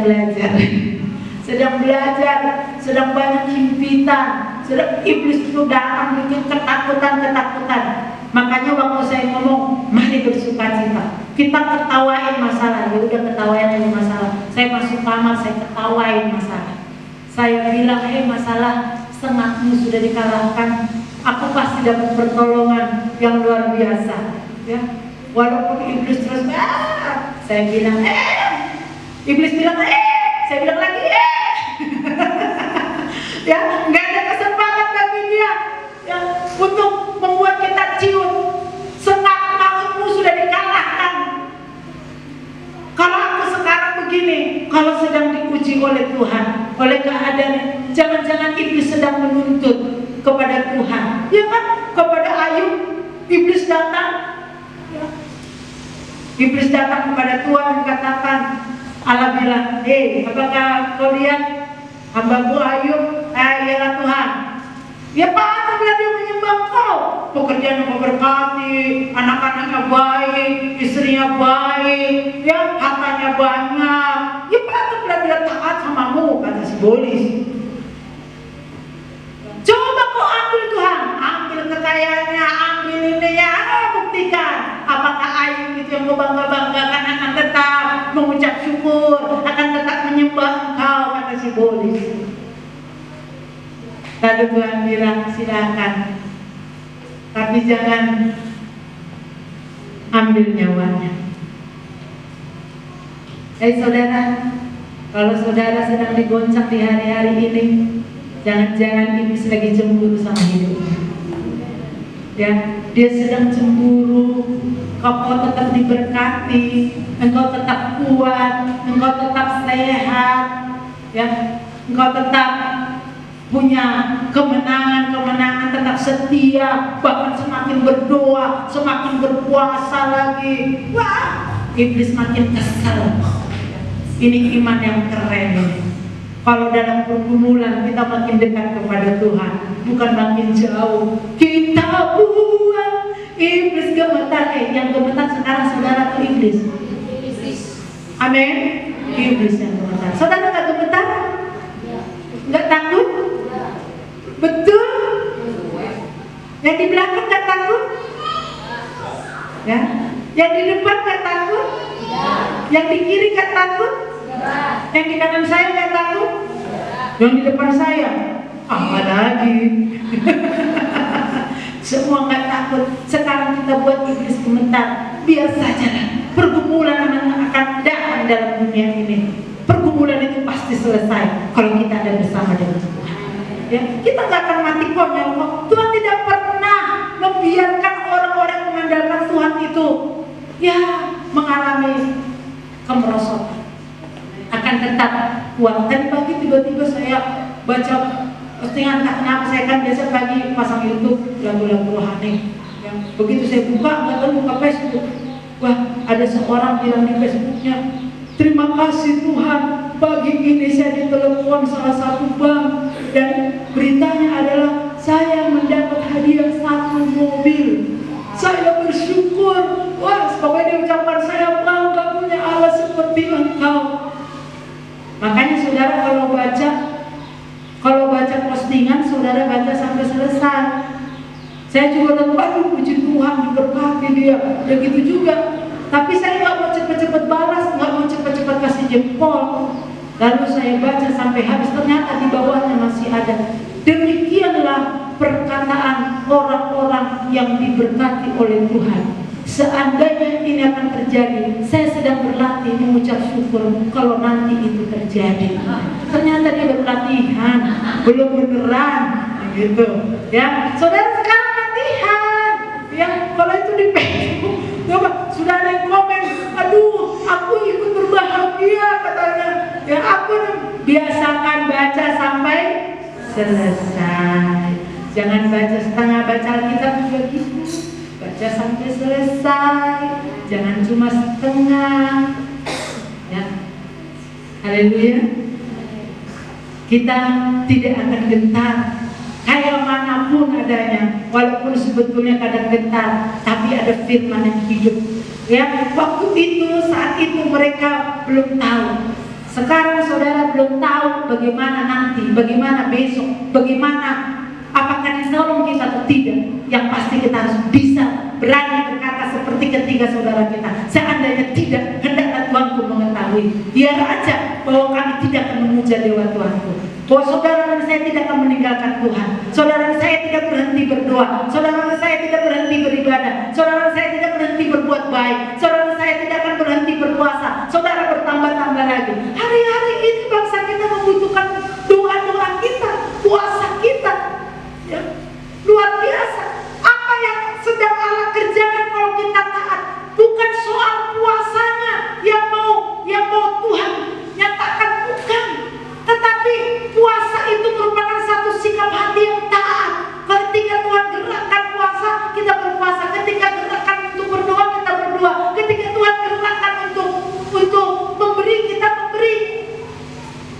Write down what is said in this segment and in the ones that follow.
belajar. Sedang belajar, sedang banyak himpitan, sedang iblis itu datang bikin ketakutan. Makanya waktu saya ngomong, mari bersukacita, kita ketawain masalah. Ya udah, ketawain aja masalah. Saya masuk kamar, saya ketawain masalah. Saya bilang, masalah, setengahmu sudah dikalahkan. Aku pasti dapat pertolongan yang luar biasa. Ya, walaupun iblis terus, saya bilang, iblis bilang, saya bilang lagi, ya, nggak ada kesempatan bagi dia, ya, untuk membuat kita ciut. Sengat mautmu sudah dikalahkan. Kalau aku sekarang begini, kalau sedang diuji oleh Tuhan, oleh keadaan, jangan-jangan iblis sedang menuntut kepada Tuhan, ya kan? Kepada Ayub, iblis datang, ya. Iblis datang kepada Tuhan dan katakan, Allah bilang, apakah kau lihat hambaku Ayub? Iyalah Tuhan. Ya patut dia menyembah kau. Pekerjaan kau berkati, anak-anaknya baik, istrinya baik, ya, hartanya banyak. Ya patutlah dia taat samamu, kata si Bolis. Coba kau ambil Tuhan, ambil kekayaannya, ambil ininya, buktikan apakah Ayub itu yang kau bangga-banggakan akan tetap mengucap syukur, akan tetap menyembah Engkau, kata si Bolis. Lalu Tuhan bilang, silakan, tapi jangan ambil nyawanya. Saudara, kalau saudara sedang digoncang di hari-hari ini, jangan-jangan iblis lagi cemburu sama hidupnya. Ya, dia sedang cemburu. Kau tetap diberkati, engkau tetap kuat, engkau tetap sehat, ya, engkau tetap punya kemenangan, tetap setia, bahkan semakin berdoa, semakin berpuasa lagi. Wah, iblis makin kesal. Ini iman yang keren ini. Kalau dalam pergumulan kita makin dekat kepada Tuhan, bukan makin jauh. Kita buat iblis gemetar. Yang gemetar sekarang saudara atau iblis? Amin. Iblis yang gemetar. Saudara nggak gemetar? Nggak takut? Betul? Yang di belakang nggak takut? Ya. Yang di depan nggak takut? Yang di kiri nggak takut? Yang di kanan saya nggak takut? Yang di depan saya? Apa lagi? Semua nggak takut. Sekarang kita buat iblis gemetar. Biar saja lah. Pergumulan akan datang dalam dunia ini. Pergumulan itu pasti selesai kalau kita ada bersama dengan Tuhan. Ya, kita nggak akan mati konyol kok. Tuhan tidak pernah membiarkan orang-orang mengandalkan Tuhan itu, ya, mengalami kemerosotan. Akan tetap kuat. Tadi pagi tiba-tiba saya baca postingan, tak kenapa saya kan biasa pagi pasang YouTube lagu-lagu rohani. Yang begitu saya buka Facebook, wah, ada seorang bilang di Facebooknya, terima kasih Tuhan, pagi ini saya ditelepon salah satu bank dan beritanya adalah saya mendapat hadiah 1 mobil. Saya bersyukur. Wah, pokoknya diucapkan saya bangga punya Allah seperti Engkau. Makanya saudara kalau baca postingan, saudara baca sampai selesai. Saya juga tahu, aduh puji Tuhan diberkati dia, begitu juga. Tapi saya nggak mau cepat-cepat balas, nggak mau cepat-cepat kasih jempol. Lalu saya baca sampai habis, ternyata di bawahnya masih ada. Demikianlah perkataan orang-orang yang diberkati oleh Tuhan. Seandainya ini akan terjadi, saya sedang berlatih mengucap syukur kalau nanti itu terjadi. Ternyata dia berlatihan, belum beneran, gitu. Ya, saudara sekarang latihan. Ya, kalau itu di Facebook, coba sudah ada yang komen, aduh, aku ikut berbahagia katanya. Ya, aku biasakan baca sampai selesai. Jangan baca setengah, baca Alkitab juga gitu. Baca sampai selesai, jangan cuma setengah. Ya, haleluya. Kita tidak akan gentar, kayak manapun adanya, walaupun sebetulnya kadang gentar, tapi ada firman yang hidup. Ya, waktu itu, saat itu mereka belum tahu. Sekarang saudara belum tahu bagaimana nanti, bagaimana besok, bagaimana apakah ditolong kita atau tidak. Yang pasti kita harus bisa berani berkata seperti ketiga saudara kita. Seandainya tidak, hendaklah Tuhanku mengetahui. Biar aja bahwa kami tidak akan memuja dewa Tuhanku. Bahwa saudara dan saya tidak akan meninggalkan Tuhan. Saudara dan saya tidak berhenti berdoa. Saudara dan saya tidak berhenti beribadah. Saudara dan saya tidak berhenti berbuat baik. Saudara dan saya tidak akan berhenti berpuasa. Saudara bertambah-tambah lagi. Hari-hari ini bangsa kita membutuhkan doa-doa kita, puasa kita. Ya, luar biasa. Apa yang sedang Allah kerjakan kalau kita taat? Bukan soal puasanya yang mau Tuhan nyatakan, bukan. Tetapi puasa itu merupakan satu sikap hati yang taat. Ketika Tuhan gerakkan puasa, kita berpuasa. Ketika gerakkan untuk berdoa, kita berdoa. Ketika Tuhan gerakkan untuk memberi, kita memberi.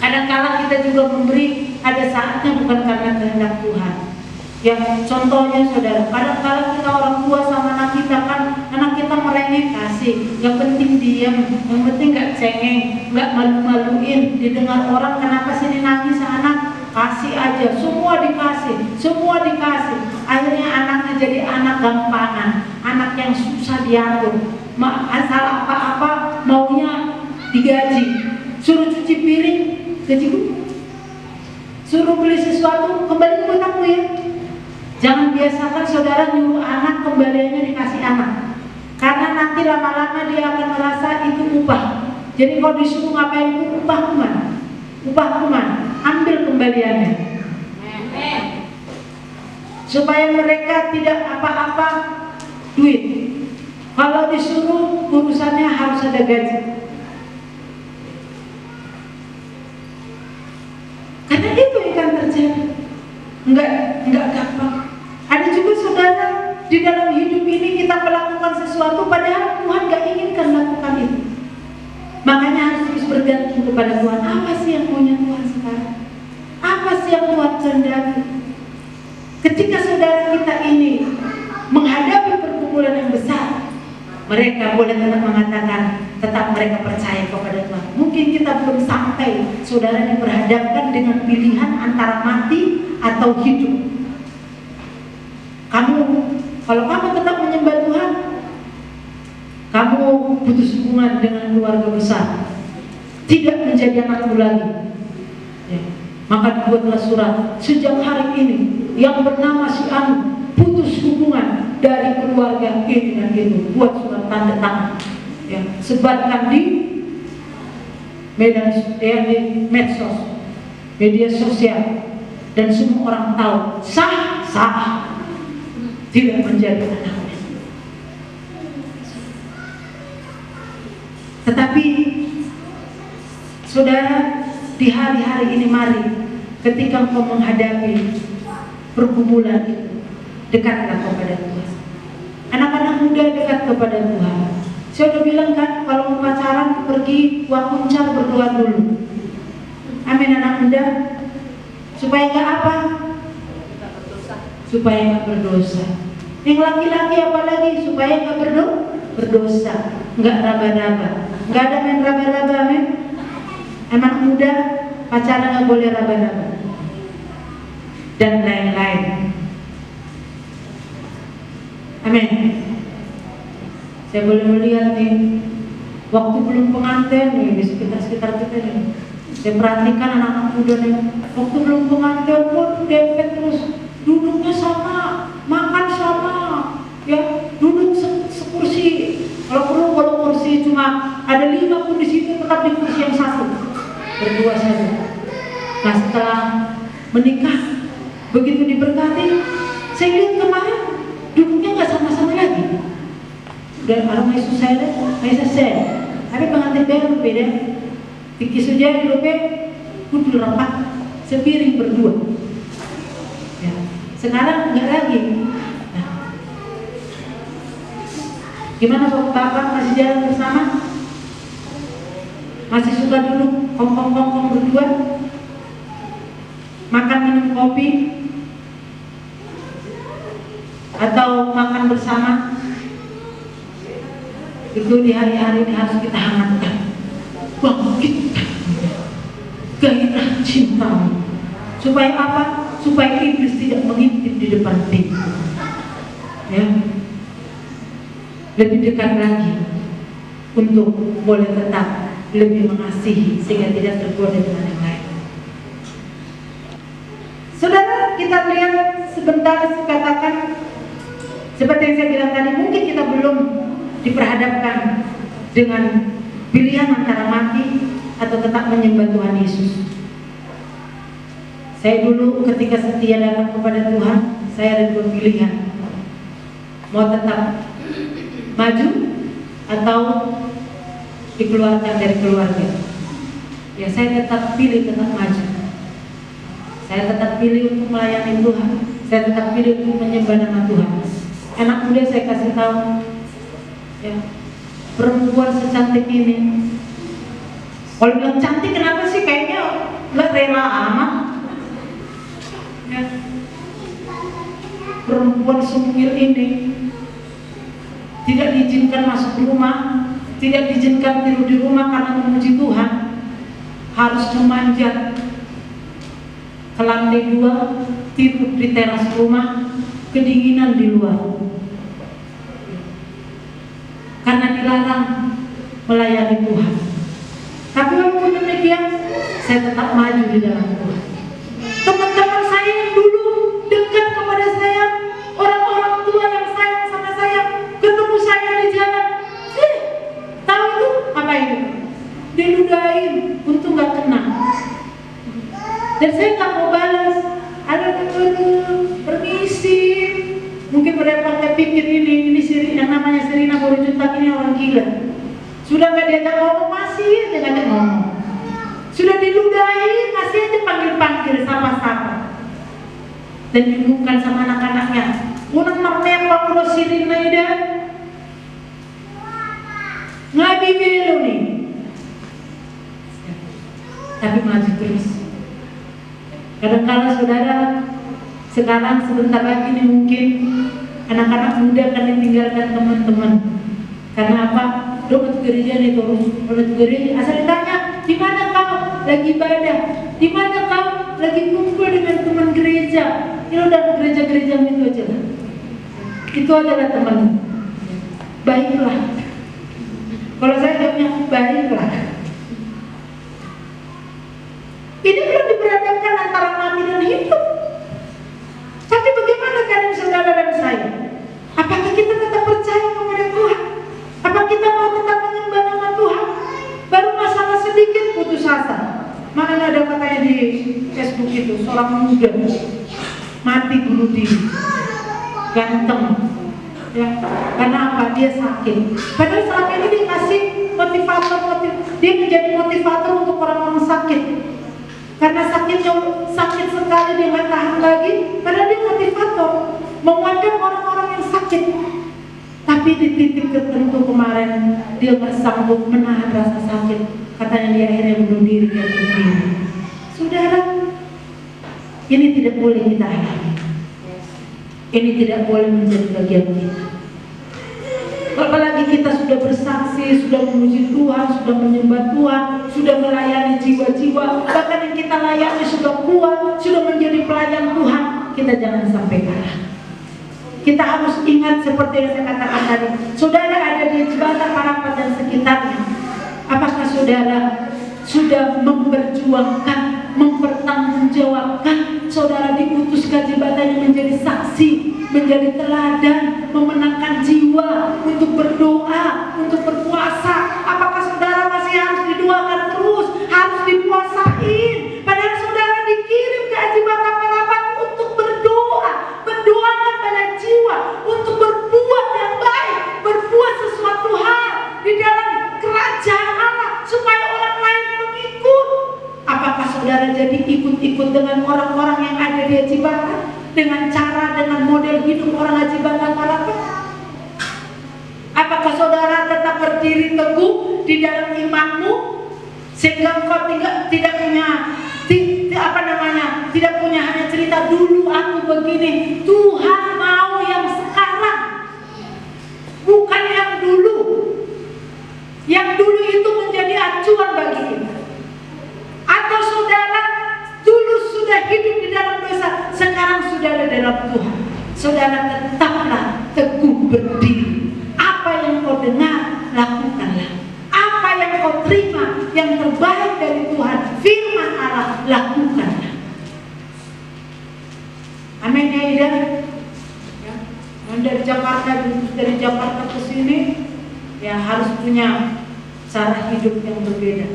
Kadang-kala kita juga memberi, ada saatnya bukan karena kehendak Tuhan. Ya, contohnya saudara, kadang-kala kita orang tua sama anak kita kan, anak kita merengek kasih, yang penting diam, yang penting gak cengeng, gak malu-maluin, didengar orang kenapa sini nangis anak, kasih aja, semua dikasih, akhirnya anaknya jadi anak gampangan, anak yang susah diatur, asal apa-apa maunya digaji, suruh cuci piring, gaji gue, suruh beli sesuatu, kembali buat aku ya. Jangan biasakan saudara nyuruh anak kembaliannya dikasih anak, karena nanti lama-lama dia akan merasa itu upah. Jadi kalau disuruh ngapain itu upah kuman, ambil kembaliannya, supaya mereka tidak apa-apa duit. Kalau disuruh urusannya harus ada gaji, karena itu akan terjadi. Enggak gampang. Ada juga saudara, di dalam hidup ini kita melakukan sesuatu padahal Tuhan gak inginkan lakukan itu. Makanya harus terus bergantung kepada Tuhan. Apa sih yang maunya Tuhan sekarang? Apa sih yang Tuhan kehendaki? Ketika saudara kita ini menghadapi pergumulan yang besar, mereka boleh tetap mengatakan, tetap mereka percaya kepada Tuhan. Mungkin kita belum sampai saudara diperhadapkan dengan pilihan antara mati atau hidup. Kalau kamu tetap menyembah Tuhan, kamu putus hubungan dengan keluarga besar, tidak menjadi anakmu lagi. Ya. Maka dibuatlah surat, sejak hari ini yang bernama si Anu putus hubungan dari keluarga ini dan itu. Buat surat tanda tangan, ya. Sebarkan di medsos, media sosial, dan semua orang tahu sah tidak menjadi anaknya. Tetapi saudara, di hari-hari ini mari, ketika engkau menghadapi pergumulan itu, dekatlah kepada Tuhan. Anak-anak muda dekat kepada Tuhan. Saya udah bilang kan, kalau mau pacaran pergi wakuncar, berdoa dulu. Amin anak muda. Supaya gak apa? Supaya gak berdosa. Yang laki-laki apalagi supaya gak berdosa, gak raba-raba. Gak ada main raba-raba, men. Anak muda pacaran gak boleh raba-raba dan lain-lain. Amin. Saya boleh melihat nih, waktu belum pengantin nih di sekitar kita nih, saya perhatikan anak-anak muda nih, waktu belum pengantin pun dempet terus, duduknya sama, makan sama, ya duduk sekursi. Kalau kursi cuma ada 5 pun di situ, tetap di kursi yang satu, berdua saja. Nah setelah menikah, begitu diberkati, saya lihat kemarin duduknya nggak sama-sama lagi. Dan orang Yesus saya, tapi pengantin baru beda. Tiki saja di lope, kudu rapat, sepiring berdua. Ya. Sekarang nggak lagi. Nah. Gimana bapak masih jalan bersama? Masih suka duduk kongkong berdua? Makan minum kopi? Atau makan bersama? Itu di hari-hari ini harus kita hangatkan, bangkitkan. gairah cintamu. Supaya apa? Supaya iblis tidak mengintip di depan pintu. Ya, lebih dekat lagi untuk boleh tetap lebih mengasihi sehingga tidak tergoda dengan yang lain. Saudara, kita lihat sebentar, katakan seperti yang saya bilang tadi, mungkin kita belum diperhadapkan dengan pilihan antara mati atau tetap menyembah Tuhan Yesus. Saya dulu ketika setia datang kepada Tuhan, saya ada dua pilihan, mau tetap maju atau dikeluarkan dari keluarga. Ya, saya tetap pilih tetap maju. Saya tetap pilih untuk melayani Tuhan. Saya tetap pilih untuk menyembah nama Tuhan. Anak muda saya kasih tahu, ya, perempuan secantik ini, kalau bilang cantik kenapa sih, kayaknya nggak rela amat. Ya, perempuan sumir ini tidak diizinkan masuk rumah, tidak diizinkan tidur di rumah karena memuji Tuhan, harus memanjat ke lantai 2, tidur di teras rumah, kedinginan di luar, karena dilarang melayani Tuhan. Tapi walaupun demikian, saya tetap maju di dalam Tuhan. Teman-teman saya yang dulu dekat kepada saya, orang-orang tua yang sayang sama saya, ketemu saya di jalan, tahu itu apa itu? Diludahin, untung gak kena. Dan saya gak mau balas. Ada permisi. Mungkin mereka pikir ini Sirina, yang namanya Sirina baru Juntak ini orang gila. Sudah gak diajak ngomong, masih aja ngajak ngomong. Sudah diludahi, masih aja panggil-panggil, sapa-sapa. Dan dibungkan sama anak-anaknya. Unang marnepa puro Sirina ida. Ngabi belo nih. Tapi maju terus. Kadang-kadang saudara, sekarang sebentar lagi nih mungkin anak-anak muda akan ditinggalkan teman-teman. Karena apa? Doa gereja nih terus, gereja. Asal ditanya, di mana kau lagi ibadah? Di mana kau lagi kumpul dengan teman gereja? Ya udah, gereja-gereja itu aja lah. Itu adalah teman. Baiklah. Kalau saya jawabnya baiklah. Ini belum diperhadapkan antara mati dan hidup. Tapi bagaimana keadaan saudara dan saya? Apakah kita tetap percaya kepada Tuhan? Apa kita mau tetap menyembah nama Tuhan? Baru masalah sedikit putus asa. Mana ada katanya di Facebook itu, seorang muda mati bunuh diri, ganteng, ya, karena apa? Dia sakit. Padahal saat ini dikasih motivator, dia menjadi motivator untuk orang-orang sakit. Karena sakitnya sakit sekali, dia nggak tahan lagi. Padahal dia motivator, menguatkan orang-orang yang sakit. Tapi di titik tertentu kemarin dia nggak sanggup menahan rasa sakit. Katanya dia akhirnya bunuh diri, dia sendiri. Saudara, ini tidak boleh kita alami. Ini tidak boleh menjadi bagian kita. Apalagi kita sudah bersaksi, sudah memuji Tuhan, sudah menyembah Tuhan, sudah melayani jiwa-jiwa, bahkan yang kita layani sudah kuat, sudah menjadi pelayan Tuhan. Kita jangan sampai kalah. Kita harus ingat seperti yang saya katakan tadi. Saudara ada di jembatan Parapat dan sekitarnya. Apakah saudara sudah memperjuangkan, mempertanggungjawabkan saudara diputuskan jabatannya menjadi saksi, menjadi teladan, memenangkan jiwa untuk berdoa, untuk berpuasa? Apakah saudara masih harus didoakan terus, harus dipuasain? Padahal saudara dikirim ke jembatan Parapat untuk berdoa, mendoakan pada jiwa, untuk berbuat yang baik, berbuat sesuatu hal di dalam kerajaan Allah supaya orang lain mengikut. Apakah saudara jadi ikut-ikut dengan orang-orang yang ada di jembatan, dengan cara, dengan model hidup orang jembatan Parapat? Apakah saudara tetap berdiri teguh di dalam imanmu sehingga engkau tidak punya hanya cerita dulu aku begini? Tuhan mau yang sekarang, bukan yang dulu. Yang dulu itu menjadi acuan bagi kita. Atau saudara dalam Tuhan, saudara tetaplah teguh berdiri. Apa yang kau dengar, lakukanlah. Apa yang kau terima, yang terbaik dari Tuhan, firman Allah, lakukanlah. Amin ya Ida. Ya. Dari Jakarta ke sini, ya harus punya cara hidup yang berbeda.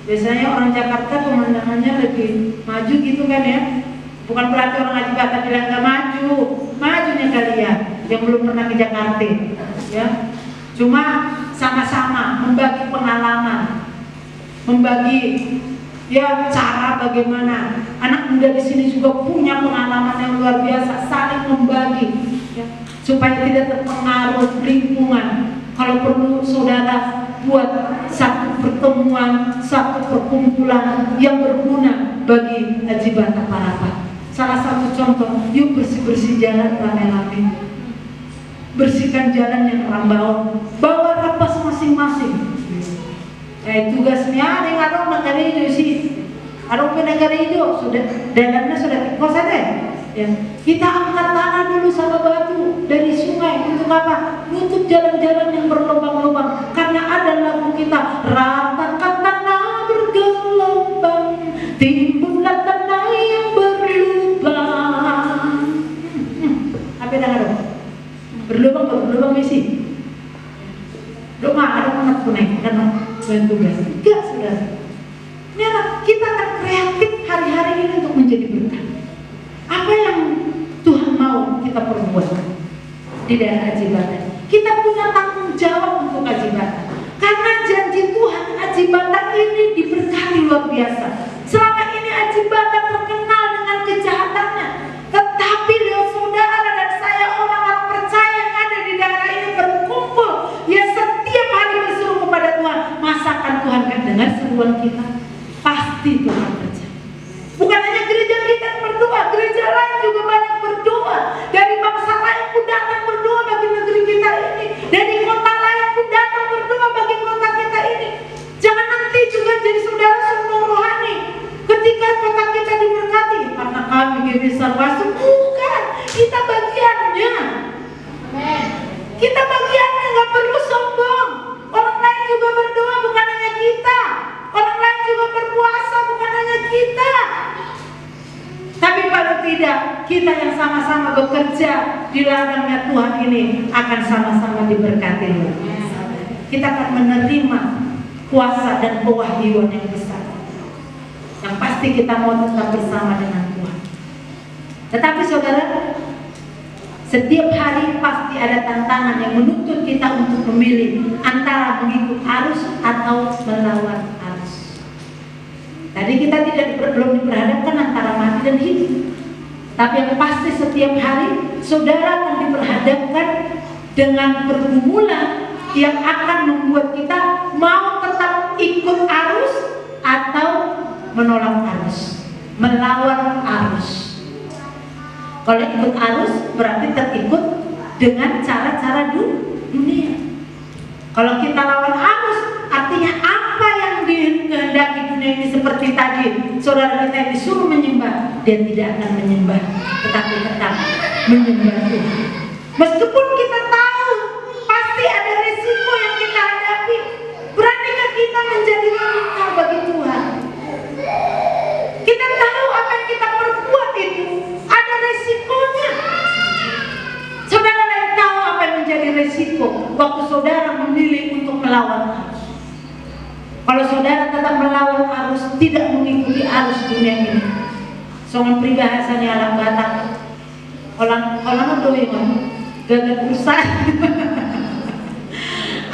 Biasanya orang Jakarta pemandangannya lebih maju gitu kan ya. Bukan berarti orang Haji Bata bilang gak maju, majunya kalian yang belum pernah ke Jakarta, ya. Cuma sama-sama membagi pengalaman, membagi ya cara bagaimana anak muda di sini juga punya pengalaman yang luar biasa, saling membagi, ya, supaya tidak terpengaruh lingkungan. Kalau perlu saudara buat satu pertemuan, satu perkumpulan yang berguna bagi Haji Bata Parapat. Salah satu contoh, yuk bersih-bersih jalan rame-rame, bersihkan jalan yang rambaun, bawa rapas masing-masing. Tugasnya ada yang ada negara hijau sih, ada negara hijau sudah dalamnya sudah kosan deh. Ya. Kita angkat tanah dulu sama batu dari sungai untuk apa? Nutup jalan-jalan yang berlubang-lubang. Karena ada lagu kita, ratakan tanah bergelombang, timbullah tanah yang berlubang. Apa yang ada? Berlubang misi. Doa ada anak kuning dan bantu belas. Enggak saudara. Ini anak kita akan kreatif hari-hari ini untuk menjadi berkat. Apa yang Tuhan mau kita perbuat di daerah Haji Bata? Kita punya tanggung jawab untuk Haji Bata. Karena janji Tuhan, Haji Bata ini diberkati luar biasa. Selama ini Haji Bata terkenal dengan kejahatannya, tetapi lihat saudara dan saya orang-orang percaya yang ada di daerah ini berkumpul, ya setiap hari berseru kepada Tuhan. Masakan Tuhan kan dengar seruan kita? Pasti Tuhan kerja. Bukan hanya gereja kita yang berdoa, gereja lain juga banyak berdoa. Dari bangsa lain pun datang berdoa bagi negeri kita ini. Dari kota lain pun datang berdoa bagi kota kita ini. Jangan nanti juga jadi saudara sombong rohani ketika kota kita diberkati karena kami GBI Sarwasu. Bukan, kita bagiannya. Kita bagiannya, nggak perlu sombong. Orang lain juga berdoa, bukan hanya kita. Orang lain juga berpuasa, bukan hanya kita. Tapi kalau tidak, kita yang sama-sama bekerja di ladangnya Tuhan ini akan sama-sama diberkati. Kita akan menerima kuasa dan pewahyuan yang besar. Yang pasti kita mau tetap bersama dengan Tuhan. Tetapi saudara, setiap hari pasti ada tantangan yang menuntut kita untuk memilih antara mengikut arus atau melawan arus. Tadi kita belum diperhadapkan antara mati dan hidup. Tapi yang pasti setiap hari saudara akan diperhadapkan dengan pergumulan yang akan membuat kita mau tetap ikut arus atau menolak arus, melawan arus. Kalau ikut arus berarti terikut dengan cara-cara dunia. Kalau kita lawan arus, artinya apa yang dikehendaki dunia ini seperti tadi saudara kita yang disuruh menyembah, dia tidak akan menyembah, tetapi tetap menyembah Tuhan. Meskipun kita tahu pasti ada risiko yang kita hadapi, beranikah kita menjadi wanita bagi Tuhan? Kita tahu apa yang kita perbuat itu ada resikonya. Saudara lain tahu apa yang menjadi resiko waktu saudara memilih untuk melawan arus. Kalau saudara tetap melawan arus, tidak mengikuti arus dunia ini, soal peribahasanya alam batak, orang doi gagal usai.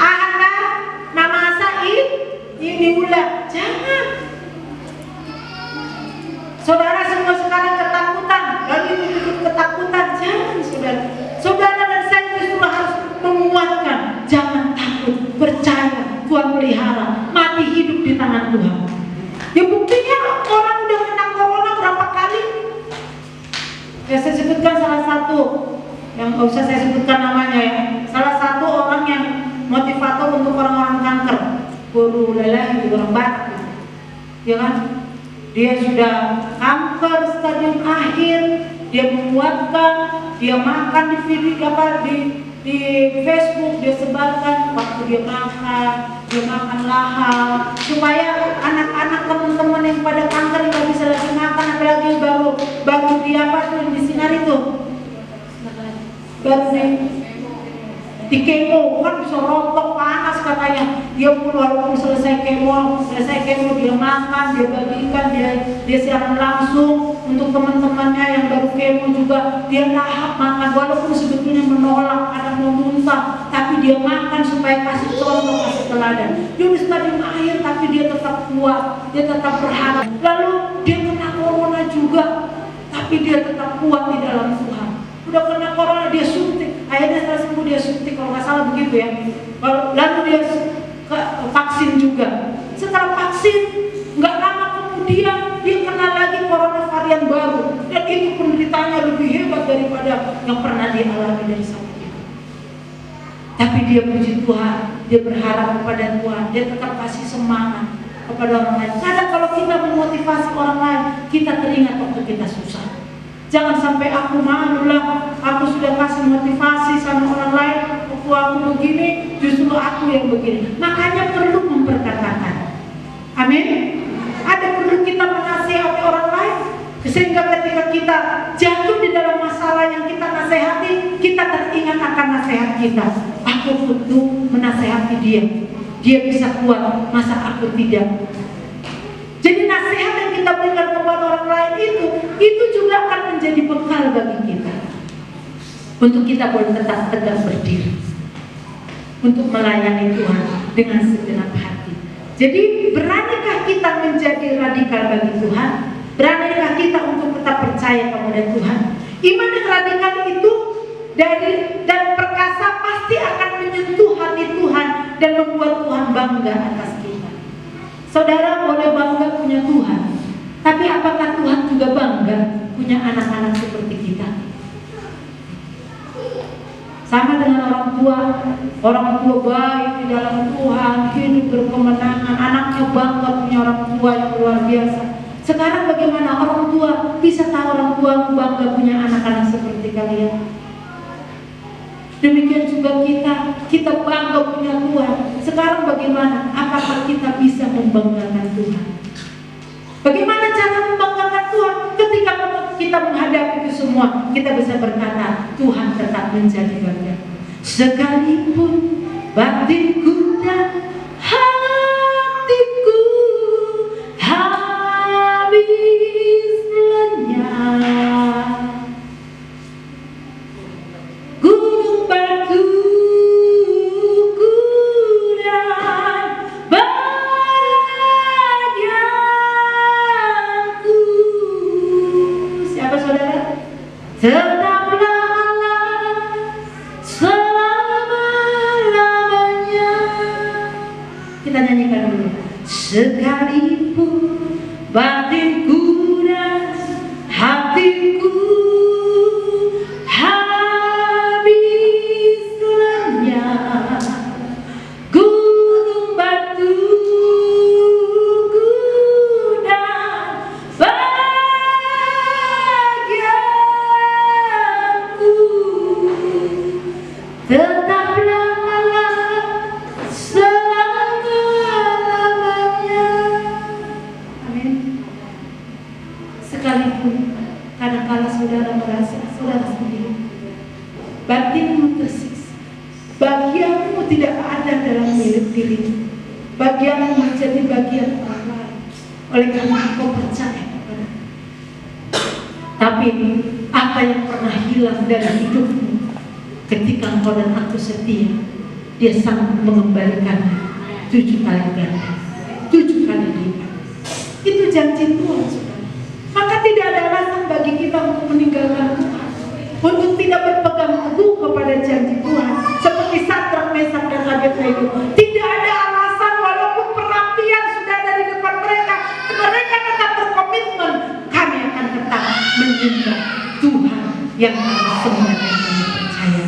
Anak nama Said ini ulah, jangan. Saudara semua sekarang ketakutan, lalu ikut ketakutan, jangan saudara. Saudara dan saya justru harus menguatkan, jangan takut, percaya Tuhan melihara, mati hidup di tangan Tuhan. Ya buktinya orang udah kena corona berapa kali? Ya saya sebutkan salah satu, yang gak usah saya sebutkan namanya ya. Salah satu orang yang motivator untuk orang-orang kanker, guru lelah, orang Batak, ya kan? Dia sudah kanker stadium akhir, dia menguatkan, dia makan di video di Facebook, dia sebarkan waktu dia makan lahap, supaya anak-anak teman-teman yang pada kanker nggak bisa lagi makan, apalagi baru di apa tuh di sinar itu, baru di kemo kan bisa rontok panas katanya. Dia pun walaupun selesai kemo dia makan, dia bagikan, dia siaran langsung untuk teman-temannya yang baru kemo juga. Dia lahap makan walaupun sebetulnya menolak, ada mau muntah, tapi dia makan supaya kasih contoh, kasih teladan. Dia udah stadium akhir tapi dia tetap kuat, dia tetap berharap. Lalu dia kena corona juga, tapi dia tetap kuat di dalam Tuhan. Udah kena corona dia suntik, akhirnya setelah sembuh dia suntik kalau nggak salah begitu ya. Lalu dia vaksin juga. Setelah vaksin nggak lama kemudian dia kena lagi corona varian baru, dan itu penderitaannya lebih hebat daripada yang pernah dia alami dari saat itu. Tapi dia puji Tuhan, dia berharap kepada Tuhan, dia tetap kasih semangat kepada orang lain. Kadang kalau kita memotivasi orang lain, kita teringat waktu kita susah. Jangan sampai aku malu lah, aku sudah kasih motivasi sama orang lain, waktu aku begini, justru aku yang begini. Makanya perlu memperkatakan. Amin. Ada perlu kita menasihati orang lain, sehingga ketika kita jatuh di dalam masalah yang kita nasihati, kita teringat akan nasihat kita. Aku butuh menasihati dia, dia bisa kuat, masa aku tidak? Jadi nasihat yang kita berikan kepada orang lain itu juga akan menjadi bekal bagi kita untuk kita boleh tetap tegak berdiri, untuk melayani Tuhan dengan segenap hati. Jadi beranikah kita menjadi radikal bagi Tuhan? Beranikah kita untuk tetap percaya kepada Tuhan? Iman yang radikal itu dan perkasa pasti akan menyentuh hati Tuhan dan membuat Tuhan bangga atas kita. Saudara boleh bangga punya Tuhan, tapi apakah Tuhan juga bangga punya anak-anak seperti kita? Sama dengan orang tua baik di dalam Tuhan, hidup berkemenangan, anaknya bangga punya orang tua yang luar biasa. Sekarang bagaimana orang tua bisa tahu orang tua bangga punya anak-anak seperti kalian? Demikian juga kita bangga punya Tuhan. Sekarang bagaimana? Apakah kita bisa membanggakan Tuhan? Bagaimana cara membanggakan Tuhan? Ketika kita menghadapi itu semua, kita bisa berkata, Tuhan tetap menjadi bagian. Sekalipun batinku dan hatiku habis lenyap, gunung batuku dan bahagiaku. Siapa saudara? Tetaplah Allah selama-lamanya. Kita nyanyikan dulu. Sekalipun batinku dan hatiku habis lenyap, gunung batuku dan bahagiaku, tetaplah Allah selama-lamanya. Amin. Sekalipun kadang-kala saudara merasa saudara sendiri, batinmu tersiksa, bagianmu tidak ada dalam milik dirimu, bagianmu menjadi bagian orang lain, oleh karena engkau percaya kepada. Tapi apa yang pernah hilang dari hidupmu ketika engkau dan aku setia, dia sanggup mengembalikannya 7 kali ganda, 7 kali lipat. Itu janji Tuhan, saudara. Maka tidak ada alasan bagi kita untuk meninggalkan Tuhan, untuk tidak berpegang teguh kepada janji Tuhan. Seperti Sadrak, Mesak, dan Abednego, tidak ada alasan walaupun perapian sudah ada di depan mereka, mereka tetap berkomitmen, kami akan tetap menyembah Tuhan yang kami sembah dan kami percaya.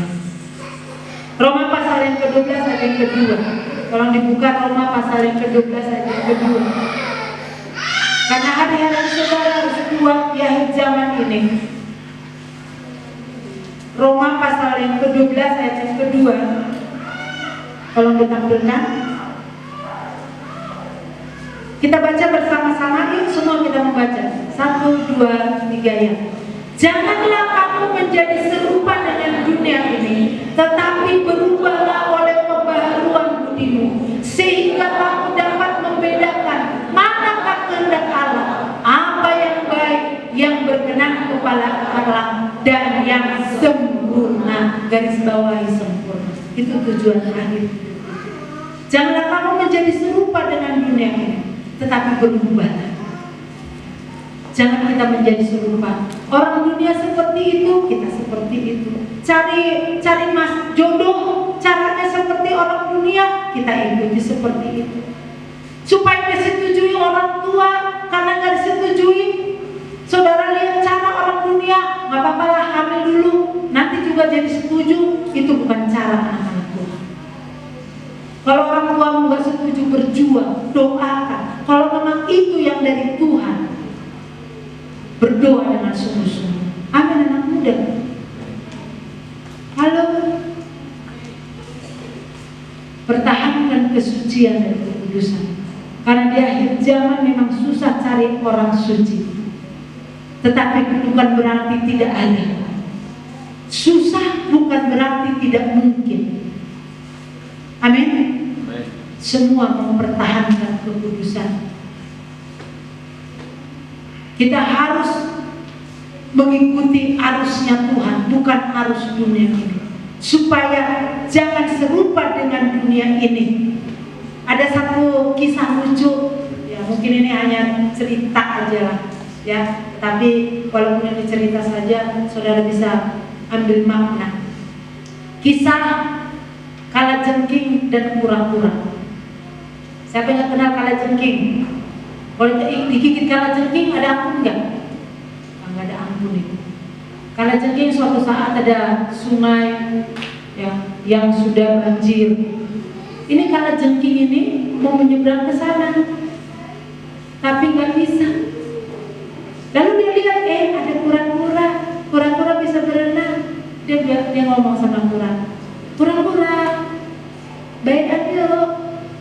Roma pasal yang ke-12 ayat yang kedua. Tolong dibuka Roma pasal yang ke-12 ayat yang kedua. Karena hari-hari saudara harus kuat di akhir zaman ini. Roma pasal yang ke-12 ayat yang kedua. Kalau ditampilkan, kita baca bersama-sama. Yuk semua kita membaca. 1, 2, 3 ya. Janganlah kamu menjadi serupa dengan dunia ini, tetapi berubahlah oleh pembaharuan budimu, sehingga kamu dapat membedakan manakah kehendak Allah, apa yang baik, yang berkenan kepada Allah, dan yang sempurna. Garis bawahi sempurna. Itu tujuan akhir. Janganlah kamu menjadi serupa dengan dunia ini, tetapi berubahlah. Jangan kita menjadi serupa. Orang dunia seperti itu, kita seperti itu. Cari mas jodoh, caranya seperti orang dunia, kita ikuti seperti itu. Supaya disetujui orang tua, karena nggak disetujui, saudara lihat cara orang dunia, nggak apa-apa lah, hamil dulu, nanti juga jadi setuju. Itu bukan cara anak-anak Tuhan. Kalau orang tuamu nggak setuju, berjuang, doakan. Kalau memang itu yang dari Tuhan, berdoa dengan sungguh-sungguh. Amin anak muda. Halo. Pertahankan kesucian dan kekudusan. Karena di akhir zaman memang susah cari orang suci. Tetapi bukan berarti tidak ada. Susah bukan berarti tidak mungkin. Amin. Semua mempertahankan kekudusan. Kita harus mengikuti arusnya Tuhan, bukan arus dunia ini, supaya jangan serupa dengan dunia ini. Ada satu kisah lucu, ya mungkin ini hanya cerita aja lah, ya. Tapi walaupun ini cerita saja, saudara bisa ambil makna. Kisah kalajengking dan kura-kura. Siapa yang kenal kalajengking? Kalau digigit kalajengking ada ampun nggak? Nggak ada ampun itu. Kalajengking suatu saat ada sungai ya, yang sudah banjir. Ini kalajengking ini mau menyeberang ke sana, tapi nggak bisa. Lalu dia lihat, ada kura-kura. Kura-kura bisa berenang. Dia ngomong sama kura. Kura-kura, baik aja.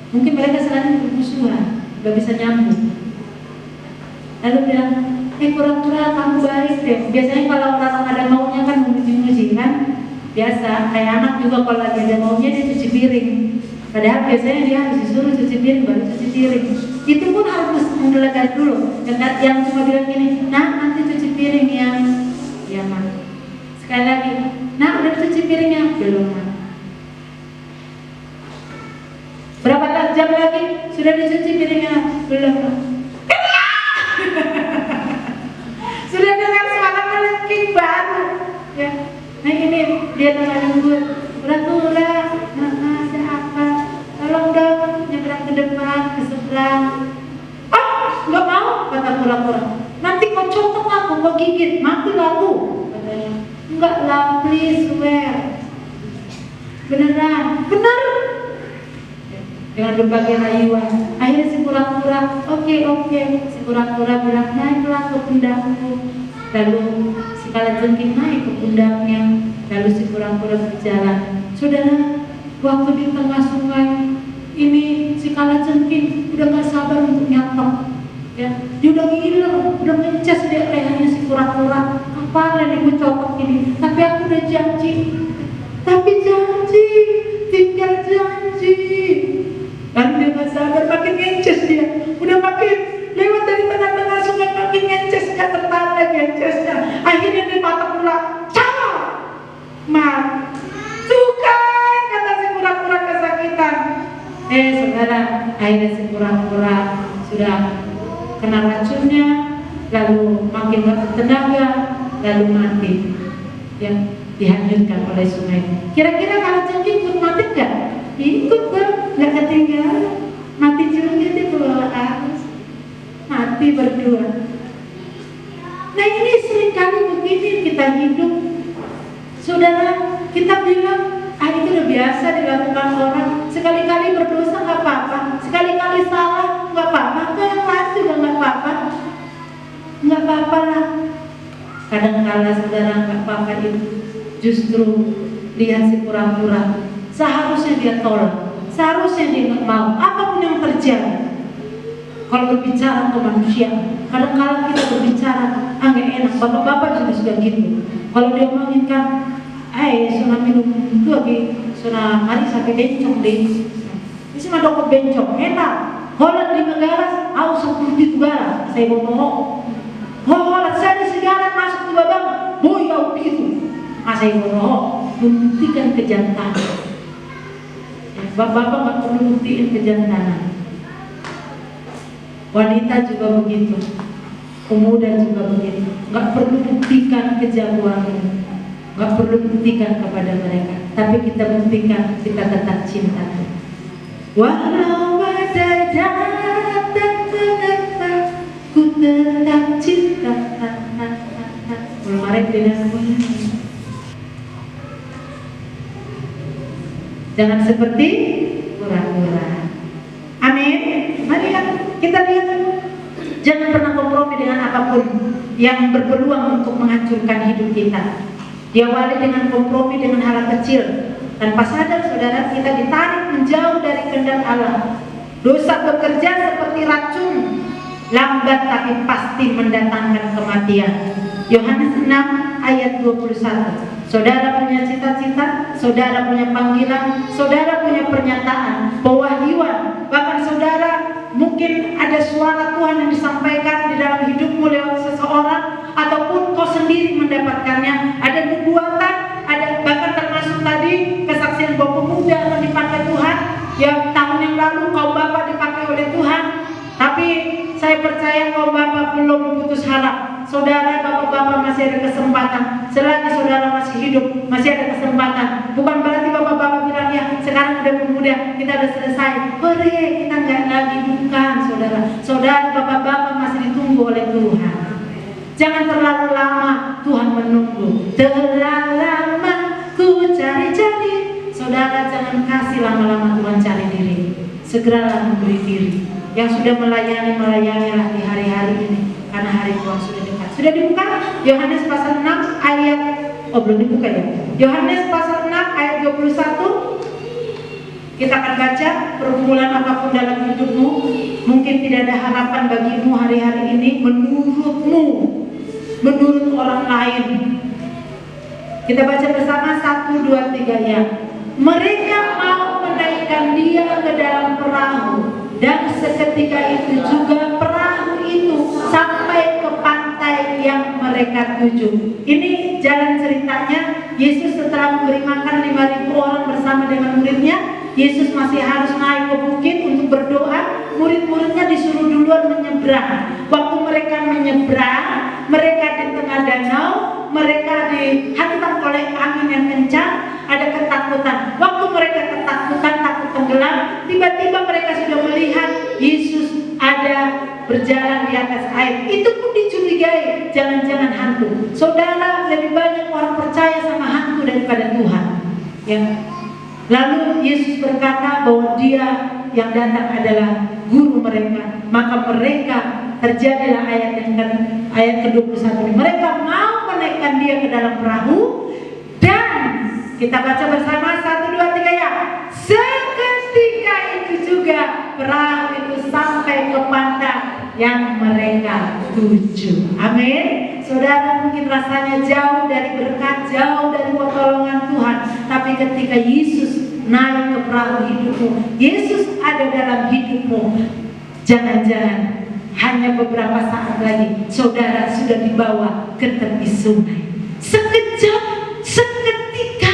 Mungkin mereka selalu bermusuhan, nggak bisa nyambung. Lalu bilang, kura-kura kamu baik deh. Biasanya kalau orang ada maunya kan memuji-muji kan. Biasa, kayak anak juga kalau lagi ada maunya dia cuci piring. Padahal biasanya dia harus disuruh cuci piring baru cuci piring. Itu pun harus menggelegar dulu. Yang cuma bilang gini, nah nanti cuci piring ya. Ya mak. Sekali lagi, nah udah cuci piringnya? Belum mak. Berapa jam lagi? Sudah dicuci piringnya? Belum mak. Sudah dengar suara kalajengking baru ya. Nah ini dia nunggu kura-kura, ada apa? Tolong dong nyebrang ke depan, ke seberang. Nggak mau, kata kura-kura. Nanti kau cotok aku, kau gigit, mati aku, katanya. Enggak lah, please swear. Beneran, bener. Dengan berbagai rayuan, akhirnya si kura-kura, oke, si kura-kura bilang naiklah ke pundakku. Lalu si kalajengking naik ke pundaknya. Lalu si kura-kura berjalan. Saudara, waktu di tengah sungai ini si kalajengking udah gak sabar untuk nyatok. Ya, dia udah gila, udah ngeces dia lehernya si kura-kura. Apa yang gue cotok ini? Tapi aku udah janji. Tinggal janji. Lalu dia gak sabar, makin ngeces dia. Udah makin lewat dari tengah-tengah sungai, makin ngeces, gak tertahan lagi ngecesnya. Akhirnya dia patah pula, cawa, mat. Tuh kan, kata si kura-kura kesakitan. Saudara, akhirnya si kura-kura sudah kena racunnya, lalu makin gak bertenaga, lalu mati. Ya, dihanyutkan oleh sungai. Kira-kira kalajengking ikut mati gak? Ikut dong, gak ketinggalan. Mati juga di bawah arus. Mati berdua. Nah ini seringkali begini kita hidup. Saudara, kita bilang, itu udah biasa dilakukan orang. Sekali-kali berdosa gak apa-apa, sekali-kali salah gak apa-apa, yang lain juga gak apa-apa. Gak apa-apa lah. Kadang-kala saudara gak apa-apa itu. justru lihat si pura-pura. Seharusnya dia tolak, seharusnya dia nggak mau. Apapun yang terjadi, kalau berbicara ke manusia, kadang-kadang kita berbicara nggak enak. Bapak-bapak juga sudah gitu. Kalau dia omongin kan, sona minum itu lagi, sona mari sampai bencong deh. Ini cuma dokter bencong, enak. Holat 5 garas, aku 10 garas, saya bohong. Holat saya di segala masuk ke babang, boy aku gitu. Saya bohong, buktikan kejantanan. Bapak-bapak nggak perlu buktiin kejantanan. Wanita juga begitu, pemuda juga begitu. Nggak perlu buktikan kejagoanmu, nggak perlu buktikan kepada mereka, tapi kita buktikan kita tetap cinta. Walau badai datang ternyata ku tetap cinta. Belum ada dengan jangan seperti pura-pura. Amin. Mari kita lihat, jangan pernah kompromi dengan apapun yang berpeluang untuk menghancurkan hidup kita. Diawali dengan kompromi dengan hal kecil. Tanpa sadar saudara, kita ditarik menjauh dari kehendak Allah. Dosa bekerja seperti racun, lambat tapi pasti mendatangkan kematian. Yohanes 6 ayat 21. Saudara punya cita-cita, saudara punya panggilan, saudara punya pernyataan, pewahyuan. Bahkan saudara mungkin ada suara Tuhan yang disampaikan di dalam hidupmu lewat seseorang, ataupun kau sendiri mendapatkannya. Ada nubuatan, ada bahkan termasuk tadi kesaksian bahwa pemuda akan dipakai Tuhan. Yang tahun yang lalu kaum bapak dipakai oleh Tuhan. Tapi saya percaya kaum bapak belum putus harap. Saudara, bapak-bapak masih ada kesempatan. Selagi saudara masih hidup, masih ada kesempatan. Bukan berarti bapak-bapak bilang ya sekarang udah pemuda, kita udah selesai. Hore, kita nggak lagi, bukan saudara. Saudara, bapak-bapak masih ditunggu oleh Tuhan. Jangan terlalu lama Tuhan menunggu. Terlalu lama ku cari-cari. Saudara, jangan kasih lama-lama Tuhan cari diri. Segeralah memberi diri. Yang sudah melayanilah di hari-hari ini, karena hari Tuhan sudah dekat. Sudah dibuka? Yohanes pasal 6 ayat belum dibuka ya. Yohanes pasal 6 ayat 21. Kita akan baca. Pergumulan apapun dalam hidupmu, mungkin tidak ada harapan bagimu hari-hari ini menurutmu, menurut orang lain. Kita baca bersama 1, 2, 3 ya. Mereka mau menaikkan dia ke dalam perahu, dan seketika itu juga perahu itu sampai ke pantai yang mereka tuju. Ini jalan ceritanya. Yesus setelah memberi makan 5.000 orang bersama dengan muridnya, Yesus masih harus naik ke bukit untuk berdoa. Murid-muridnya disuruh duluan menyeberang. Waktu mereka menyeberang, mereka di tengah danau, mereka dihantam oleh angin yang kencang, ada ketakutan. Waktu mereka ketakutan, takut tenggelam, tiba-tiba mereka sudah melihat Yesus ada berjalan di atas air. Itu pun dicurigai, jangan-jangan hantu. Saudara, lebih banyak orang percaya sama hantu daripada Tuhan. Ya. Lalu Yesus berkata bahwa Dia yang datang adalah guru mereka. Maka mereka, terjadilah ayat ke-21. Mereka mau menaikkan Dia ke dalam perahu, dan kita baca bersama 1, 2, 3 ya. Seketika itu juga perahu itu sampai ke pantai yang mereka tuju. Amin. Saudara, mungkin rasanya jauh dari berkat, jauh dari pertolongan Tuhan, tapi ketika Yesus naik ke perahu hidupmu, Yesus ada dalam hidupmu, jangan-jangan hanya beberapa saat lagi saudara sudah dibawa ke tepi sungai. Sekejap, seketika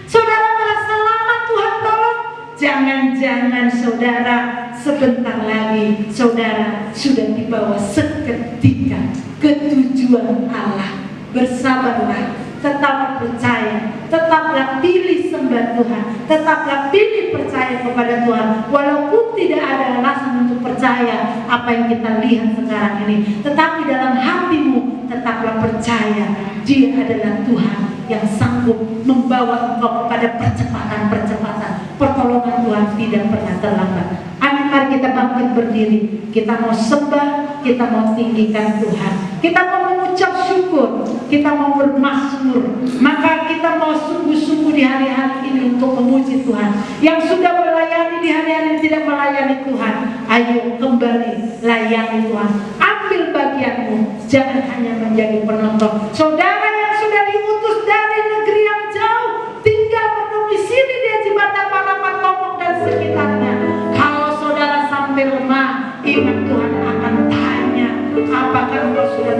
saudara merasa lama Tuhan tolong. Jangan-jangan saudara sebentar lagi saudara sudah dibawa seketika ke tujuan Allah. Bersabarlah, tetap percaya, tetaplah pilih sembah Tuhan, tetaplah pilih percaya kepada Tuhan. Walaupun tidak ada alasan untuk percaya apa yang kita lihat sekarang ini, tetapi dalam hatimu tetaplah percaya Dia adalah Tuhan yang sanggup membawa engkau kepada percepatan-percepatan. Pertolongan Tuhan tidak pernah terlambat. Amin. Mari kita bangkit berdiri. Kita mau sembah, kita mau tinggikan Tuhan, kita mau mengucap syukur. kita mau bermazmur, maka kita mau sungguh-sungguh di hari-hari ini untuk memuji Tuhan. Yang sudah melayani di hari-hari tidak melayani Tuhan, ayo kembali layani Tuhan. Ambil bagianmu, jangan hanya menjadi penonton. Saudara yang sudah diutus dari negeri yang jauh, tinggal berdomisili di Jembatan Parapat, Lombok dan sekitarnya. Kalau saudara sampai lemah, iman Tuhan akan tanya, apakah engkau sudah